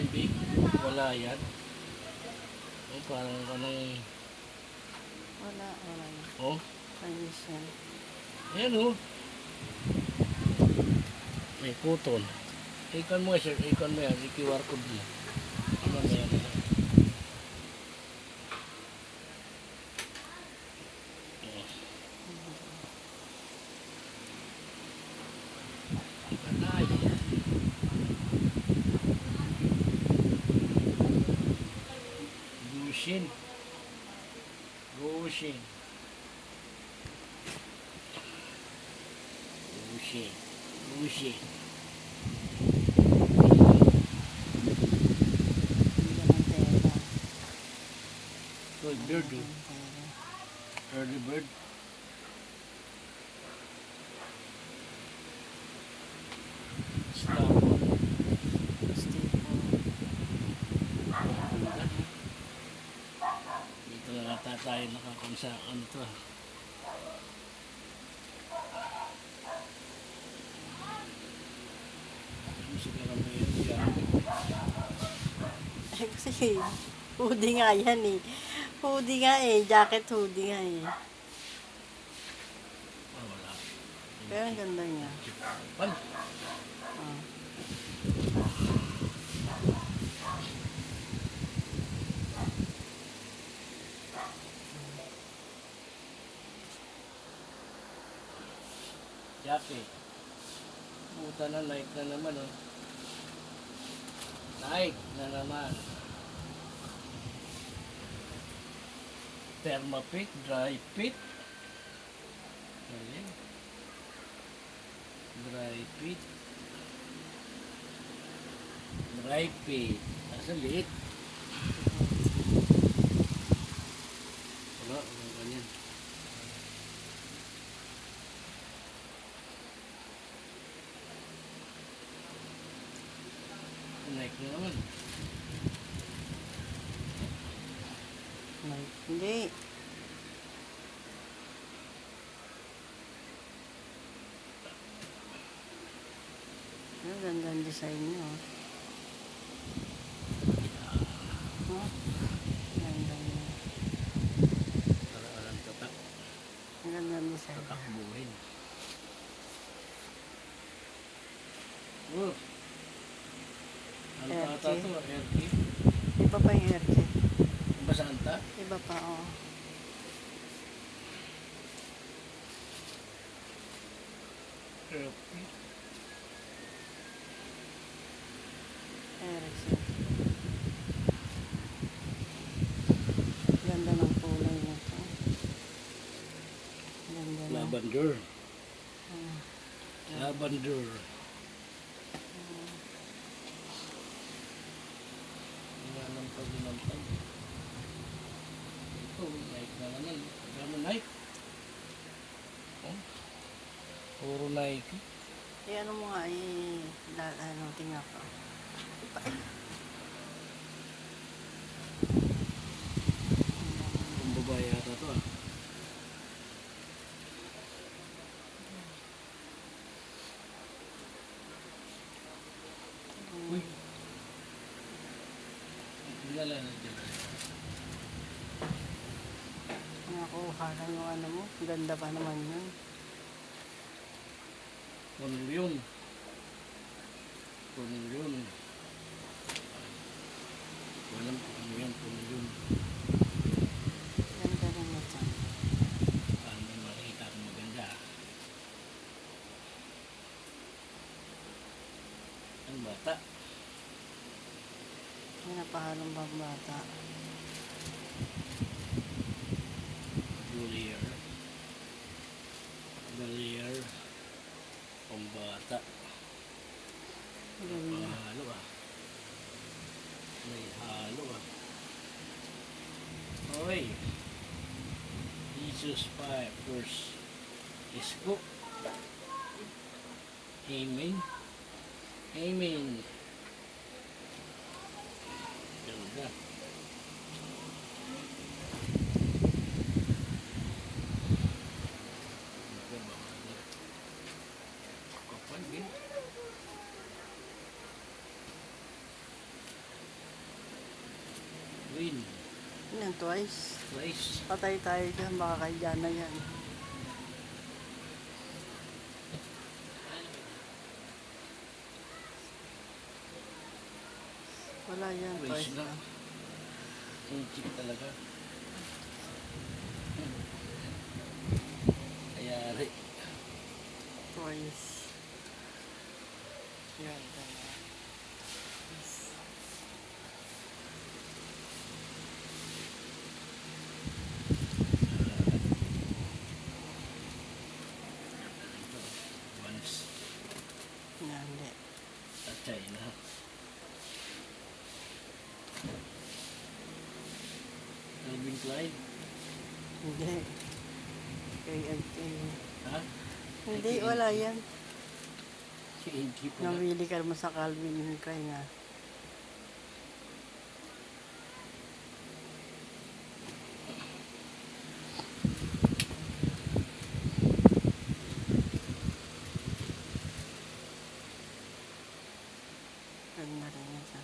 Kambing. Wala yan. Oh, parang kanang... Wala yan. Oh, Panis yan. ayan oh. May kuton. Ikan mo sir, ikan mo yan. I-QR code mo. Ano na yan? Ikanay. Gushin. Gushin. Gushin. Gushin. Hindi naman tela. Good bird oh. Early bird. Stop. Dito na nata tayo nakakunsa. Ano to? Ano siguro may gamit? Kasi hoodie nga yan eh. Hoodie nga eh. Jacket hoodie nga eh. Ah, wala. Pero ang ganda niya. Pal. Ah. Jacket. Puta na, Nike na naman oh. Nike na naman. Thermapit, dry fit. Ayan. Dry fit. Dry fit. Nasa liit. Wala, wala ganyan. Nike na naman. Hindi. Ang ganda ang design niya. Oh. Ganda niya. Para alam tatak. Ang ganda ang design niya. Tatakbuhin. Oh. Ano RT. ata to? RT? Iba pa yung RT. Ba saan ta? Iba pa, oh. RT. Erickson. Ganda ng kulay nito. Ganda na. Lavender. Ah. Lavender. Wala nang pag-inampag. Ito, Nike na naman. Ano Nike? Oh. Puro Nike. Eh, ano mo nga, tingnan ko. Kung babae yata to ah. Uy. Dinala na dyan. Nakuha na yung ano mo. Ganda pa naman yun. Punong yun. Punong yun. Walang punong yan, punong yun. Ganda rin ito. Paano makikita kung maganda? Ang bata. May napahalong bata. Bullier. Bullier. Pambata. Ganda. Halo ah. May halo ah. Hoy. Jesus 5 verse. Isko. Amen. Amen. Ganda. yan, twice. Twice. Patay tayo dyan, baka kay Jana yan. Wala yan, Twice twice na. na. Yung chip talaga. Ayari. Twice. Yan, dalawa. Once. Yan, hindi. At China. Calvin Klein. Hindi. Ha? Hindi, wala yan. Si Inky pala. Namili ka naman sa Calvin Klein nga. Ganda rin yan siya.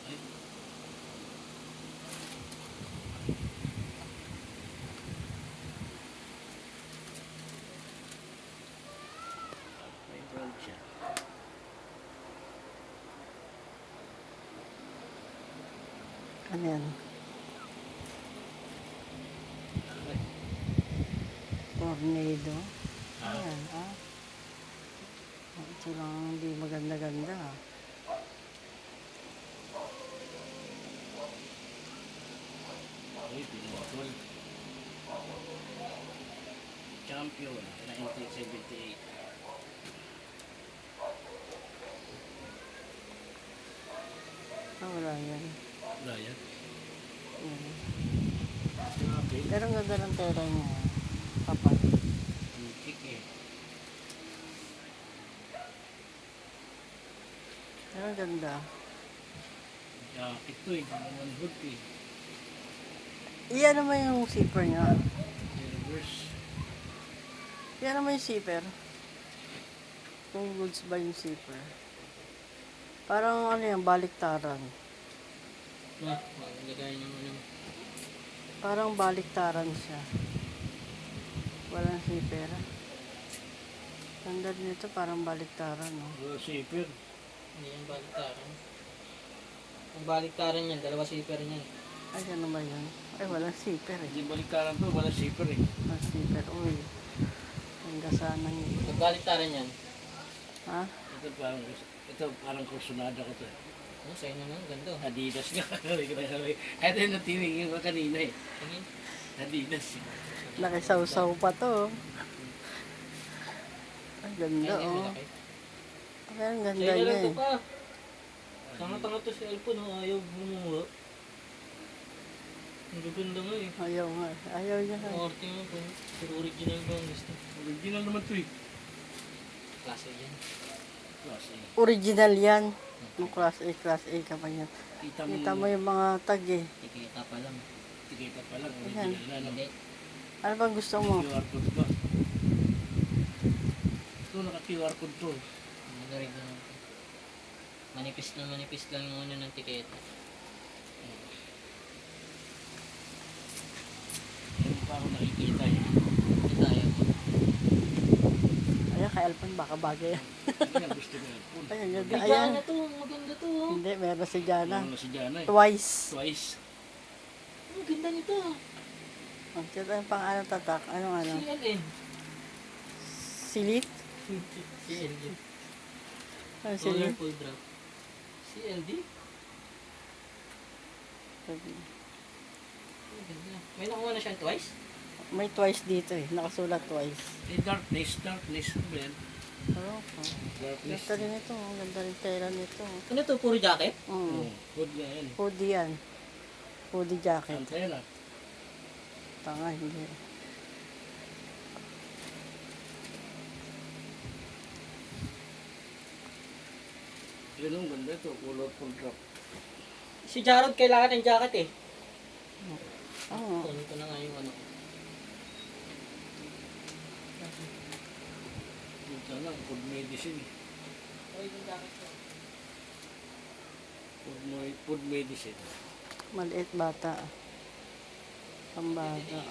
Ay. May brown siya. Ano yan? Ay. Tornado. Ayan, ah. Ito lang hindi maganda-ganda. Ay, pinutol. Champion, 1978. Ah, wala yan. Wala yan. Yan. Grabe. Pero ang ganda ng tela niya. Kapal. Antique eh. Pero ang ganda. Jacket to eh. Naman hood eh. Iyan naman yung zipper niya. Reverse. Iyan naman yung zipper. Kung goods ba yung zipper. Parang ano yan, baliktaran. Maglagay ng ano. Parang baliktaran siya. Walang zipper. Ganda nito, parang baliktaran, no? Wala zipper. Hindi yung baliktaran. Ang baliktaran yan, dalawa zipper niyan. Ay, ano ba yun? Ay, walang zipper eh. Hindi balikaran to, wala zipper eh. Walang zipper. Uy. Ang gasana niya. Ang baliktaran yan. Ha? Ito parang kursunada ko to. Oh, sa'yo naman, ganda. Adidas nga. Ito yung natinigin ko kanina eh. Tingin. Adidas. Nakisawsaw pa to. Ang ganda, Ay, oh. malaki. Ay, ang ganda Sa'yo na niya lang eh. ito pa. Tanga-tanga to si Alpo, no? Ayaw bumuha. Ang gaganda nga eh. Ayaw nga. Ayaw niya. Ang arte mo po. Pero original ba ang gusto? Original naman to eh. Klase yan. Klase. Original yan. Yung class A ka pa yan. Kita mo, Kita mo yung mga tag eh. Tikita pa lang. tikita pa lang. Ayan. Original na. No? Hindi. Ano bang gusto mo? QR code ba? Ito naka-QR code to. Ano rin na. Manipis lang yung ano ng tiketa. Ano pa ako nakikita eh. Ito tayo. Ayan, kay Alpan baka bagay yan. Ayan, gusto ko yan. Ay, ang ganda. Bigyan Ayan. na to. Maganda to. Oh. Hindi, meron si Jana. Ano si Jana eh. Twice. Twice. Ang ganda nito. Ang cute. Ano pang anong tatak? Anong ano? CLN. Silit? CLD. Ano silit? Colorful drop. CLD? Ang ganda. May nakuha na siya twice? May twice dito eh. Nakasulat twice. Eh, darkness. Ano ba yan? Oh, Darkness. ganda rin ito. Ang ganda rin tela nito. Ano to? Puro jacket? Oo. Mm. Hood nga yan eh. Hoodie yan. Hoodie jacket. Antena. Tanga, hindi. Yun ang ganda ito. Colorful drop. Si Jarod kailangan ng jacket eh. Oo. Kunin ko na nga yung ano. Ito lang. Food medicine eh. Ay, yung jacket ko. Food medicine. Maliit bata. Pambata.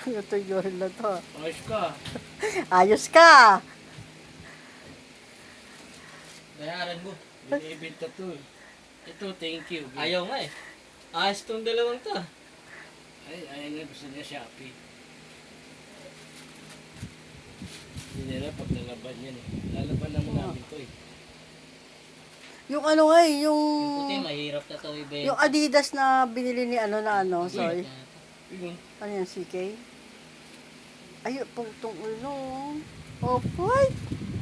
Ito yung na to. Ayos ka. Ayos ka! Bayaran mo. Binibenta to. Ito, thank you. Ayaw nga eh. Ayos tong dalawang to. Ay nga, gusto niya Shopee. Hindi nila pag nalaban yan eh. Lalaban naman namin to eh. Yung ano nga eh, Yung puti, mahirap na to ibenta. yung Adidas na binili ni ano na ano, sorry. Yun. Ano yan, CK? Ay, pungtong ulo. Off-white!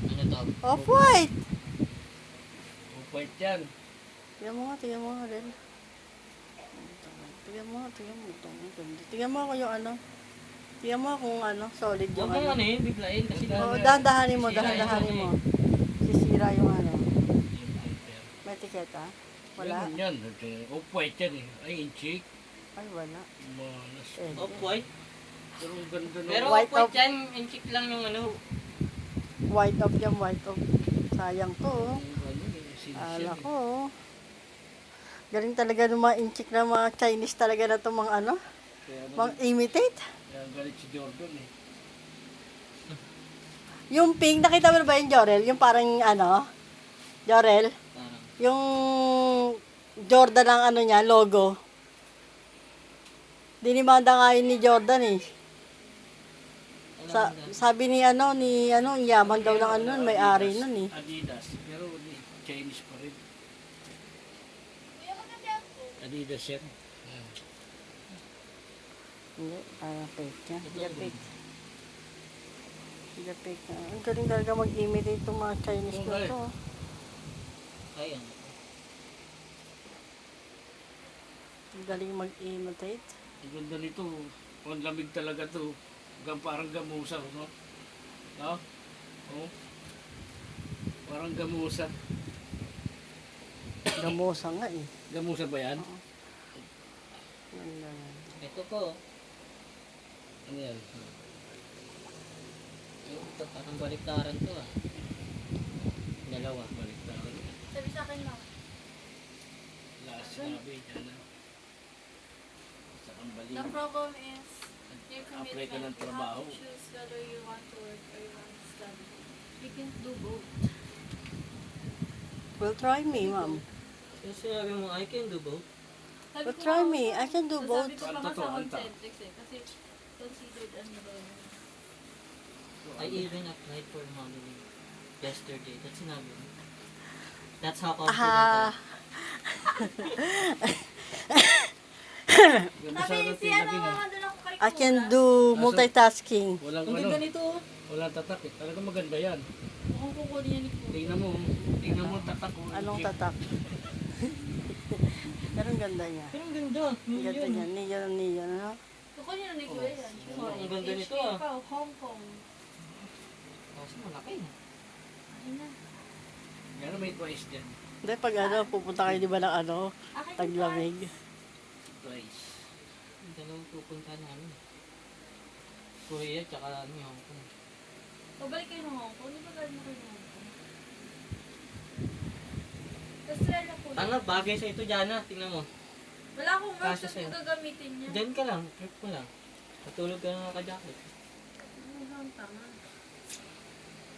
Ano to? Off-white! Upward yan. Tingnan mo nga rin. Tingnan mo. Tingnan mo ako yung ano. Tingnan mo kung ano, solid Huwag yung mong ano. ano yun, biglayin kasi Oo, dahan-dahanin mo, Sisira dahan-dahanin yun mo. Sisira yung ano. Yung paper. May etiketa? Wala? Yan. Upward yan eh. Ay, inchik. Ay, wala. Malas. Eh, off-white. Pero ang ganda na. Pero White off-white off. yan, inchik lang yung ano. white off yan, white off. Sayang to. Oh. Ang ano eh, sinisyan Ala eh. ko. Oh. Galing talaga ng mga inchik na mga Chinese talaga na itong mga ano. Kaya Mga imitate. kaya galit si Jordan eh. Yung pink, nakita mo na ba yung Jorel? Yung parang ano? Jorel? Parang. Yung Jordan ang ano niya, logo. Dinimanda nga yun ni Jordan eh. Sabi ni ano, yaman daw ng ano, may-ari nun eh. Adidas. Pero Chinese pa rin. Adidas yan. Hindi, parang fake niya. Hindi fake. Hindi fake na. Ang galing talaga mag-imitate itong mga Chinese na to. Ayun. Ang galing mag-imitate. Ang ganda nito. Ang lamig talaga to. Parang gamusa, no? No? Oh. Parang gamusa. Gamosa nga eh. Gamusa ba yan? Ganda nga. Ito po. Ano yan? Ito parang baliktaran to ah. Dalawa. Baliktaran. Sabi sa akin lang. Lakas sinabi dyan na. Sa kambali. The problem is your Apply ka ng commitment. You trabaho. have to choose whether you want to work or you want to study. You can't do both. Well, try me, ma'am. Yung sinabi mo, I can do both. Sabi But ko try nga, me. I can do sabi both. ko pa nga Anta to, sa anta. concentrics eh. Kasi considered ano ba yun. I even applied for modeling yesterday. That's sinabi mo. That's how confident Ah, Ganda Sabi sana si ano tinagin nga eh. doon ako kay I can Kuya. do multitasking. Walang Ang ano. ganda nito. Walang tatak eh. Talaga maganda yan. Mukhang kukunin yan ni Kuya. Tingnan mo. Tingnan mo ang tatak ko. Anong tatak? Pero ang ganda niya. Pero ang ganda. Ang ganda niya. Neon, ano? Kukunin yan ni Kuya yan. Oh, ang ganda nito, HQ ah. pa, Hong Kong. Kasi malaki. Ayun na. Pero may twice dyan. Hindi, pag ano, pupunta kayo di ba ng ano, Akin yung taglamig. Twice. Ang dalawang pupunta namin. Korea tsaka ano yung Hong Kong. Pabalik kayo ng Hong Kong. Di ba galing na kayo ng Hong Kong? Tapos try na po. Tanga, bagay sa ito dyan ah. Tingnan mo. Wala akong work, Kasya tapos sa'yo. gagamitin niya. Diyan ka lang. Trip mo lang. Matulog ka na naka-jacket. Ano ang tama?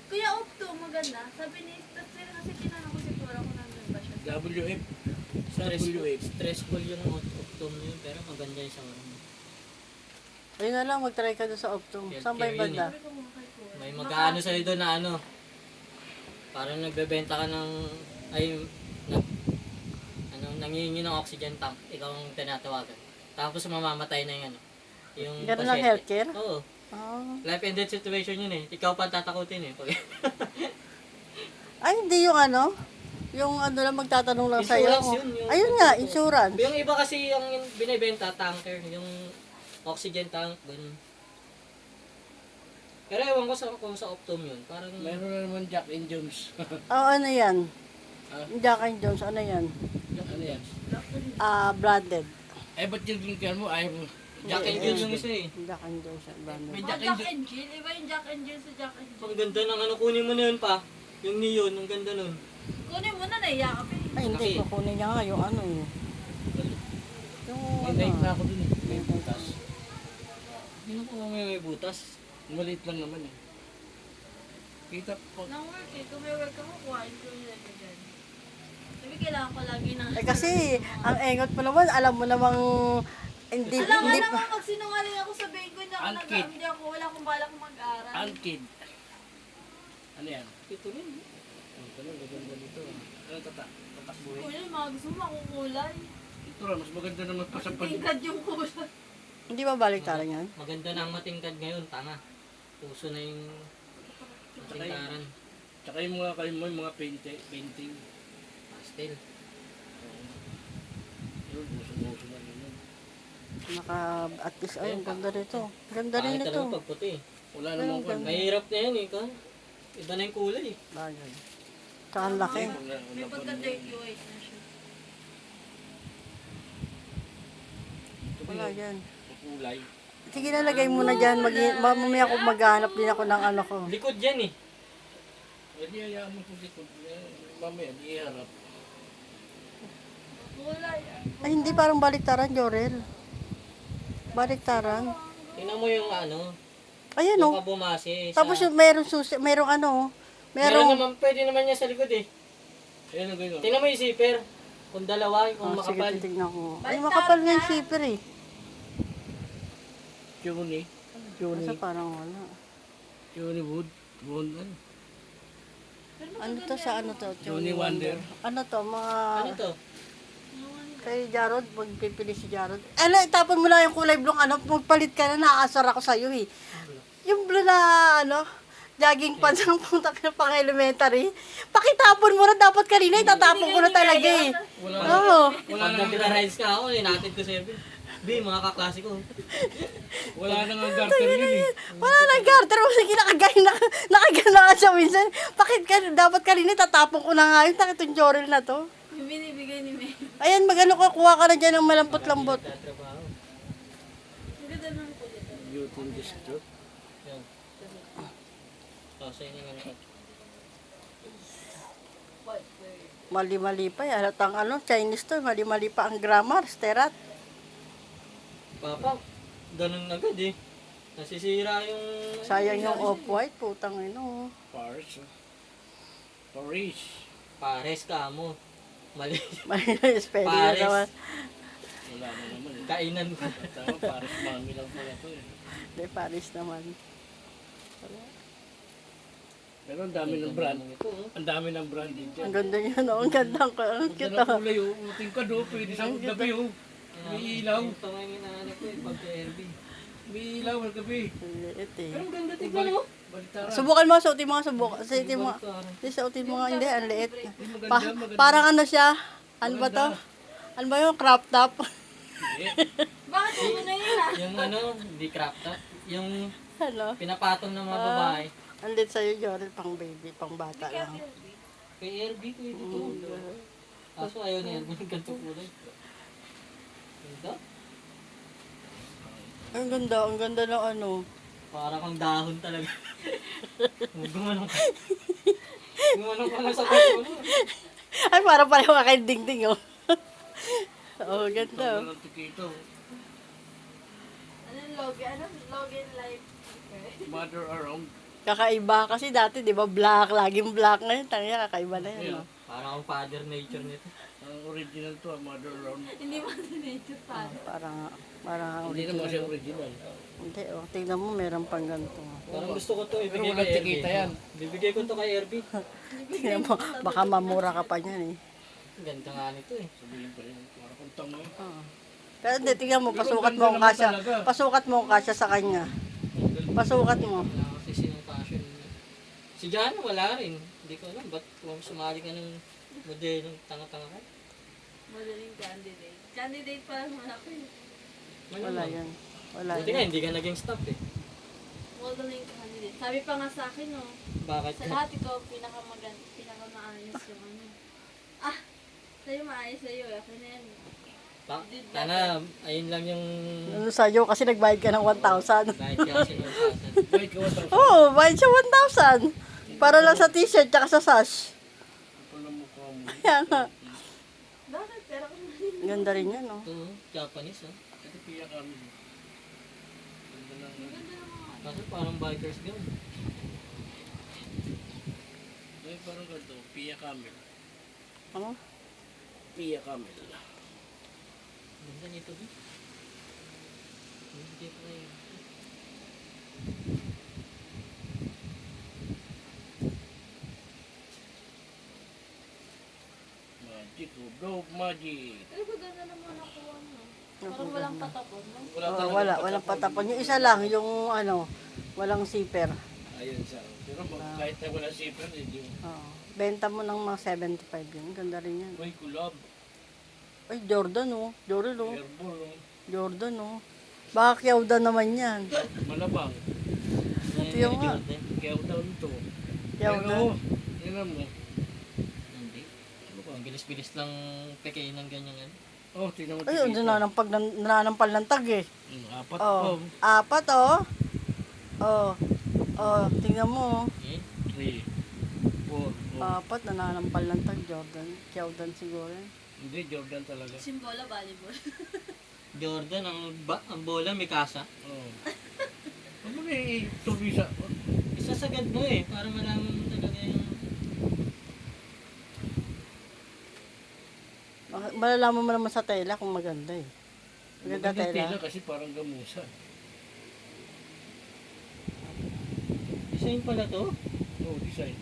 Kuya Opto, maganda. Sabi ni, tapos kasi tinanong ko si Tura kung nandun ba siya. WF. Sa Stressful, WF. stressful yung Optum yun. Pero maganda yung sa ano. Ayun na lang, mag-try ka doon sa Optum. Saan ba yung banda? Sabi ko nga kay Tura. May mag-aano sa'yo doon na ano. Parang nagbebenta ka ng, ay, nangihingi ng oxygen tank. Ikaw ang tinatawagan. Tapos mamamatay na yung ano. Yung Ganun lang pasyente. healthcare? Oo. Oh. Life and death situation yun eh. Ikaw pa tatakutin eh. Ay, hindi yung ano. Yung ano lang, magtatanong lang sa'yo. Insurance yun, yung- Ayun nga, insurance. Yung iba kasi yung binibenta, tanker, yung oxygen tank, ganun. Pero ewan ko kung sa Optum yun. Parang, Meron na naman Jack and Jones. Oh, ano yan? Ah? Jack and Jones, ano yan? Ano yan? Branded. Eh, ba't yung drinker mo? Ayaw mo. Jack and Jill yung isa eh. Jack and Jones, branded. May Oh, Jack Jack and and Jill. Iba yung Jack and Jill sa Jack and Jill. Ang ganda ng ano, kunin mo na yun pa. Yung neon, ang ganda nun. Kunin mo na, naiya ka pa eh. Ay, hindi. Okay. Kukunin niya nga yung ano eh. Yung May night na ano. ako dun eh. May butas. Hindi ko may butas. Maliit lang naman eh. Kita po. Nang work eh. Kung may work ako, kuhain ko nila dyan. Sabi, kailangan ko lagi ng... Eh kasi, ang engot mo naman, alam mo namang hindi, Alam hindi mo pa. naman, magsinungaling ako sa ko, hindi ako Ankit. hindi ako, wala akong balak mag-aral. Ankid. Ano yan? Ito rin. Ang tanong, gaganda dito. Ano tatakbuhin? Kuya, mga gusto mo makukulay. Ito lang, mas maganda naman pa sa pag... Tingkad yung kulay. Hindi ba baliktaran yan? Maganda na ang matingkad ngayon, tanga. Puso na yung matingkaran. Tsaka yung mga kayo mo, yung mga painting. Pastel. Yun, buso na yun. Naka, at least, ay, ang ganda nito. Ganda rin Pangit ito. talaga pag puti. Wala Pero namang ang kwan. ganda. Mahirap na yan eh. Iba na yung kulay eh. Bagay. Tsaka ang laki. May pagka-dirty white na siya. Wala yan. Kulay. Sige, nalagay mo na dyan. Mamaya ako maghanap din ako ng ano ko. Likod yan eh. Hindi hayaan mo kung likod. Mamaya, di iharap. Kulay. Ay, hindi parang baliktaran, Jorel. Baliktaran. Tingnan mo yung ano. Ayan Yung o. kabumasi. Tapos yung merong susi, merong ano, Meron merong, naman, pwede naman yan sa likod eh. Ayan ang ganyan. Tingnan mo yung zipper. Kung dalawa, kung oh, sige, makapal. titignan ko. Ay, Baliktaran makapal nga yung na. zipper eh. Juni. Basta parang wala. Juni Wood. Ano? Ano to sa ano to? Johnny Wonder. Ano to, mga... Ano to? Kay Jarod, magpipili si Jarod. Itapon mo lang yung kulay blue, ano, magpalit ka na, nakaasar ako sa'yo eh. Yung blue na, ano, jogging pants ang putak na pang elementary. Pakitapon mo na, dapat kanina, itatapon ko na talaga eh. Wala na. Oo. Wala Pag na. nag-rides ka ako, inatid ko sa B, mga kaklase ko. Wala na nga garter yun eh. Wala nang garter mo, sige, nakagana ka siya minsan. Bakit ka, dapat kanina, itatapon ko na nga yun, takit yung Jorel na to. Yung binibigay ni May. Ayan, magano ka, kuha ka na dyan ng malampot-lambot. Tatrabaho. Ang ganda ng kulit. Beauty in the street. Yan. Oh, sa inyo nga naman. White bird. Mali-mali pa, halatang ano, Chinese to, mali-mali pa ang grammar, sterat. Papa, ganun agad eh. Nasisira yung... Sayang yung off-white, putang ino. Paris. Paris. Pares ka mo. Mali. Mali na yung spelling na Pares. naman. Wala na naman eh. Kainan ko. Tama, Paris mami lang pala to eh. Hindi, Paris naman. Pero ang dami ng brand. Ito, oh. Ang dami ng brand dito. Ang ganda niya, no? Ang ganda, ang Ang cute, ganda oh. kulay oh. Uting ka do. Pwede sa gabi oh. May ilaw. Ito nga yung hinahanap ko eh, pagka-LB. May ilaw ang gabi. Ang liit eh. Pero ang ganda tignan mo. Baliktara. Subukan mo, suotin mo nga, subukan. Suotin mo. Hindi, suotin mo nga, hindi, ang liit. Maganda. Parang ano siya, ano ba to? Ano ba yung crop top? Bakit mo na yun ah? Yung ano, hindi crop top. Yung Ano? pinapatong ng mga babae. Ang liit sa'yo, Jorel, pang baby, pang bata lang. Kay LB ko ito. Kaso ayaw ni LB ng ganito kulay. Ganda. Ang ganda ng ano. Para kang dahon talaga. Gumanong ka. Gumanong ka na sa kulo. Ay, parang pareho ka kay Dingding, oh. Oh, ganda, oh. Ang tikito. Anong login? Anong login life? Mother around. Kakaiba kasi dati, di ba, black, laging black ngayon. Tangya, kakaiba na yan, oh. Para kang father nature nito. Ang original to, mother around. Hindi mo nature pa. Parang Hindi naman siya original. Hindi, oh. Tingnan mo, meron pang ganito. Parang gusto ko to Pero ibigay walang kay RB. tikita yan. Bibigay ko to kay RB. Tingnan mo, baka mamura ka pa niyan, eh. Ganda nga nito eh. Sabihin pa rin. Para kung tanga. Oo. Pero hindi, tingnan mo, Pero pasukat ganda mo ang naman kasya. talaga. Pasukat mo ang kasya sa kanya. Pasukat mo. Wala kasi sinong fashion. Si Jana wala rin. Hindi ko alam. Ba't kung sumali ka ng modelong tanga-tanga ka? Madaling candidate. Candidate pa lang wala ko yun. Wala yan. Wala Buti nga, yan. hindi ka naging staff eh. Modeling candidate. Sabi pa nga sa akin, no, Bakit? sa lahat ikaw pinakamaayos yung ano. Ah, sa'yo maayos sa'yo eh. Ako na yan. Sana, ayun lang yung Ano sa'yo, kasi nagbayad ka ng 1,000. kahit kasi nung sasan. Wait, kawan Oo, bayad siya 1,000. Para lang sa t-shirt, tsaka sa sash. Ito lang Kaya nga. Bakit? Pero kung Ganda rin yan, no? Ito, Japanese ah. Ito Pia Camel. Ganda ng maganda ng mga Kasi parang bikers gown. Ay, parang ganito. Pia Camel. Ano? Pia Camel. Ganda nito din. Hindi ko na yun. Magic. Go magic. Pero ganda naman nakuha mo. Parang walang patapon, no? Wala Oh, talaga wala, walang patapon. Yung isa lang, yung ano, walang zipper. Ayun siya. Pero kahit na wala zipper, hindi. Oo. Benta mo ng mga 75 yun. Ganda rin yan. Uy, kulab. Ay, Jordan, oh. Jordan, oh. Airball. Oh. Jordan, oh. Baka Kyauda naman yan. Malabang. Ito yung nga. Kaya daw nito. Kyauda. Pero, tingnan mo. Hindi. Ano ba? Ang bilis-bilis lang pekein ng ganyan yan. Oh, tingnan mo. Ay, yun, nananampal ng tag, eh. Apat Oh, po. apat, oh. Oh. Oh, tingnan mo, oh. Okay? 3, 4. Oh. Apat, nananampal ng tag, Jordan. Kyaudan siguro yan. Hindi, Jordan talaga. Simbola, volleyball. Jordan, ang bola may kasa. Oh. Ano ba yung turbisa? Isasagad mo eh, para malaman mo talaga yung... Malalaman mo naman sa tela kung maganda, eh. Maganda tela. Kasi parang gamusa. Design pala to? Oh, design.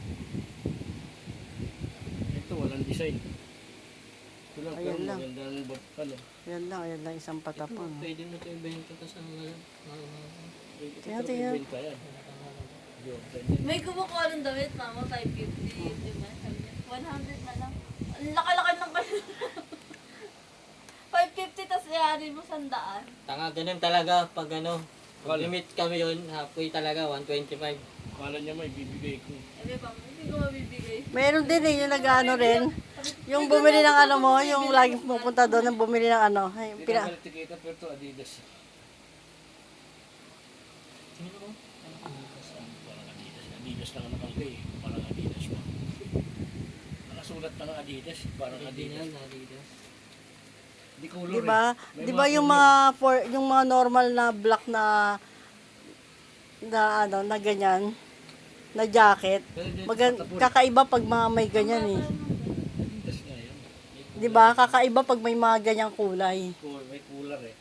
Ito, walang design. Ito lang, Ayan pero lang. maganda ang ano. Yan lang, isang patapon. Ito, pwede mo ito ibenta to sa mga... Tingnan, tingnan. Ibenta yan. Jordan yan. May kumukuha ng damit, mama, 550. Di ba? Sabi niya, 100 na lang. Ang laki-laki ng kayo. 550 tas iari mo 100. Tanga, ganun talaga pag ano, Wala. limit kami yun, halfway talaga, 125. Kala niya may bibigay ko. Sabi pa, hindi ko mabibigay. Meron din eh, yung nag-ano rin. Yung bumili ng ano mo, yung laging pupunta doon, yung bumili ng ano. Ay, Hindi pina, naman tikita, pero ito Adidas. Tingnan mo. Parang Adidas. Adidas lang ang nakalagay. Parang Adidas mo. Nakasulat na ng Adidas. Parang Original Adidas. na Adidas. Di color di ba? May Di ba yung color. yung mga normal na black na ano, na ganyan, na jacket. Pero dito patapon. Kakaiba pag mga may ganyan eh. Adidas nga yun. Di ba? Kakaiba pag may mga ganyang kulay. May cooler eh.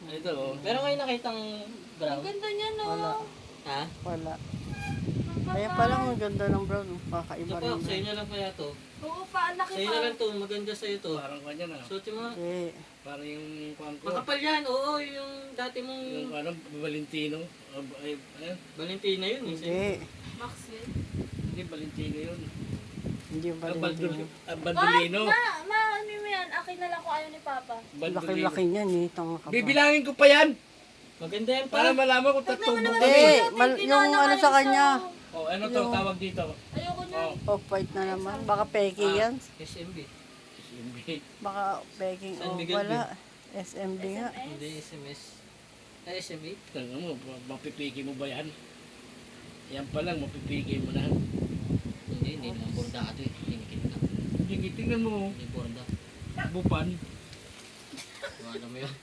Ito oh. Pero ngayon nakitang brown. Ang ganda niya, no? Wala. Ha? Wala. Ang Kaya kapal. pala ang ganda ng brown. Oh. Ito Kakaiba pa, rin. sa inyo lang kaya to. Oo pa, ang laki Sa'yo pa. na lang to, maganda sa'yo to. Parang kanya na. Suot mo. Eh, Parang yung pangko. Makapal yan, oo, yung dati mong Yung ano, Valentino. Ay, Valentina yun. Eh. hindi. Maxwell. hindi Valentino yun. Hindi ba rin yun? Bandolino. Ano mo yan? Akin na lang kung ayaw ni Papa. Bandolino. Laki-laki niyan eh. Tanga ka ba? Bibilangin ko pa yan. Maganda yan pa. Para malaman kung tatubog Hindi, kami. yung ano sa kanya, Oh, ano to tawag dito? Ayoko na. Oh, off-white na naman. Baka peke yan. SMB. SMB. Baka peking San oh, Miguel wala. SMB nga. Hindi SMS. Ay, SMB. Tanga mo, mapipiki mo ba yan? Yan pa lang, mapipiki mo na. Hindi naman bordado eh. Dinikit na. Hindi, tingnan mo. Hindi borda. Bupan. Ano mo yun?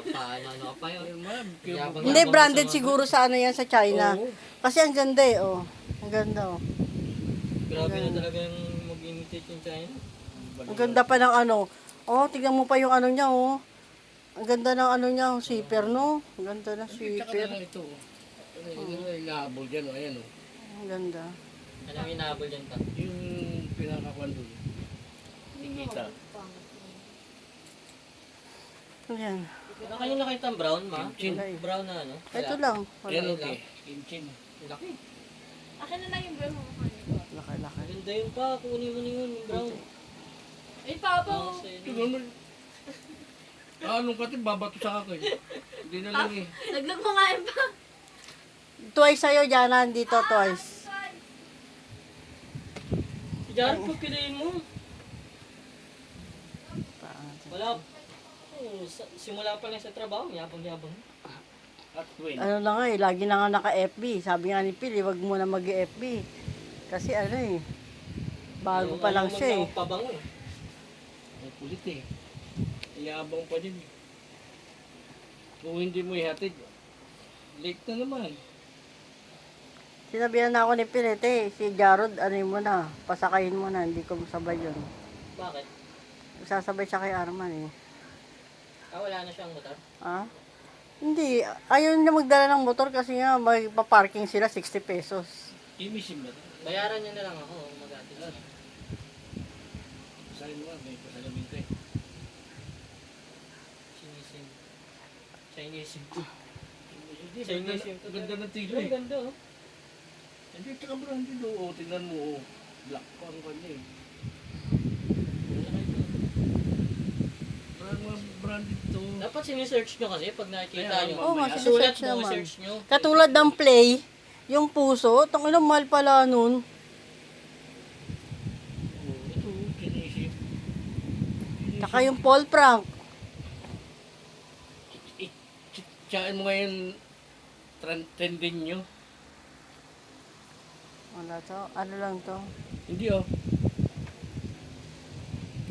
Paano ka pa yun? Ayun, ma'am. Yabang- Hindi, branded siguro sa ano yan sa China. Oo. Kasi ang ganda eh, oh. Ang ganda, oh. Grabe na talaga yung mag-imitate yung China. Ang ganda pa ng ano. Oh, tignan mo pa yung ano niya, oh. Ang ganda ng ano niya, oh, zipper, no? Ang ganda ng Tsaka na zipper. lang ito. Ano yung inahabol dyan, oh. Ayan, oh. Ang ganda. Ano yung inahabol dyan pa? Yung pinakakuan doon. Tikita. Ayan. Ano kayo nakita ang brown, ma? Kimchi. Yung brown na ano? Ito lang. Ayan, Wala. okay. Kimchin. Laki. Akin na lang yung brown mo. Laki-laki. Maganda yun pa. Kunin mo na yun, yung brown. Ay, Papa. Oo, sa'yo na. Tingnan mo. Anong kasi babato sa akin. Hindi na lang eh. Naglag mo nga yun pa. Twice sa'yo, Jana. Dito, twice. Si Jared, pagpiliin mo. Wala. Simula pa lang sa trabaho, yabang-yabang. At twin. Ano na nga eh, lagi na nga naka-FB. Sabi nga ni Pili, wag mo na mag-FB. Kasi ano eh, bago pa lang siya eh. Pabango eh. Ang kulit eh. Iyabang pa din eh. Kung hindi mo ihatid, late na naman. Sinabihan na ako ni Pilete, si Jarod, ano mo na, pasakayin mo na, hindi ko masabay yun. Bakit? Sasabay siya kay Arman eh. Wala na siyang motor? Ah? Hindi, ayaw niya magdala ng motor kasi nga may paparking sila 60 pesos. Imisim na. Bayaran niyo na lang ako, mag-atin lang. Sabi mo nga, may pasalamin ko eh. Sinisim. Chinese sim. Hindi, Chinese yung ganda ng tilo Ang eh. ganda oh. Hindi, tsaka branded oh. Tingnan mo oh. Black pa ang kanya eh. Branded to. Dapat sinisearch nyo kasi pag nakikita Kaya, nyo. Oo nga, Mamaya. Sulat sinesearch mo, naman. search nyo. Katulad ng play, yung puso, itong ilang mahal pala nun. Oh, ito, kinisip. Tsaka yung Paul Frank. Tsakin mo ngayon, trending nyo. Wala to, ano lang to. Hindi oh.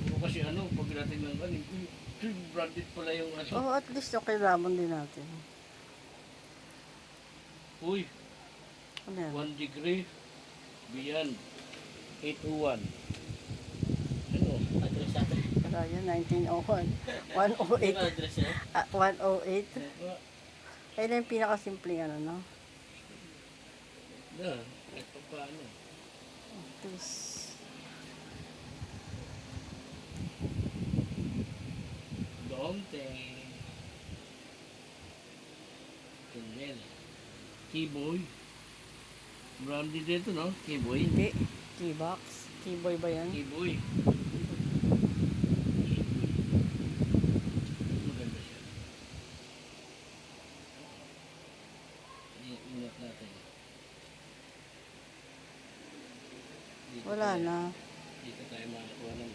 Ano kasi ano, pag natin ng kanin, branded pala yung ano. Oh, at least yung kailangan din natin. Uy, Ano yan? 1 degree beyond 801. Ano? Address natin. Kaya yun, 1901. Yung 108. address niya. 108. Ayun na yung pinakasimpleng ano, no? Na, kahit pa paano. Please. Dante. Tunnel. Keyboy. Branded dito, no? Keyboy. Hindi. Keybox. Keyboy ba yan? Keyboy. Maganda siya. Ingat natin. Dito Wala tayo- na. Dito tayo makakuha ng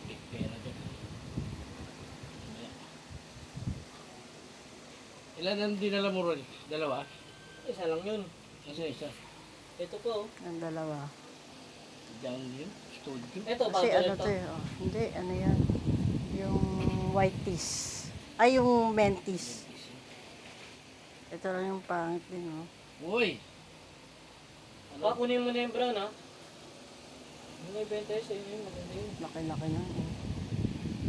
big pera doon. Ilan ang dinala mo ron? Dalawa? Isa lang yun. Isa. Ito po. Ang dalawa. Down yun? Studio? Ito, Kasi bago ano ito. to eh. Oh. Hindi, ano yan. Yung white teas. Ay, yung mentis. Ito lang yung pangit din, oh. Uy! Ano? Kunin mo na yung brown ha. Ano yung benta sa inyo? Maganda yun. Laki-laki na. Eh.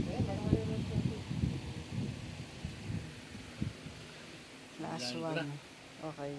Ayan, parang ano yung Last Wala na one. Okay.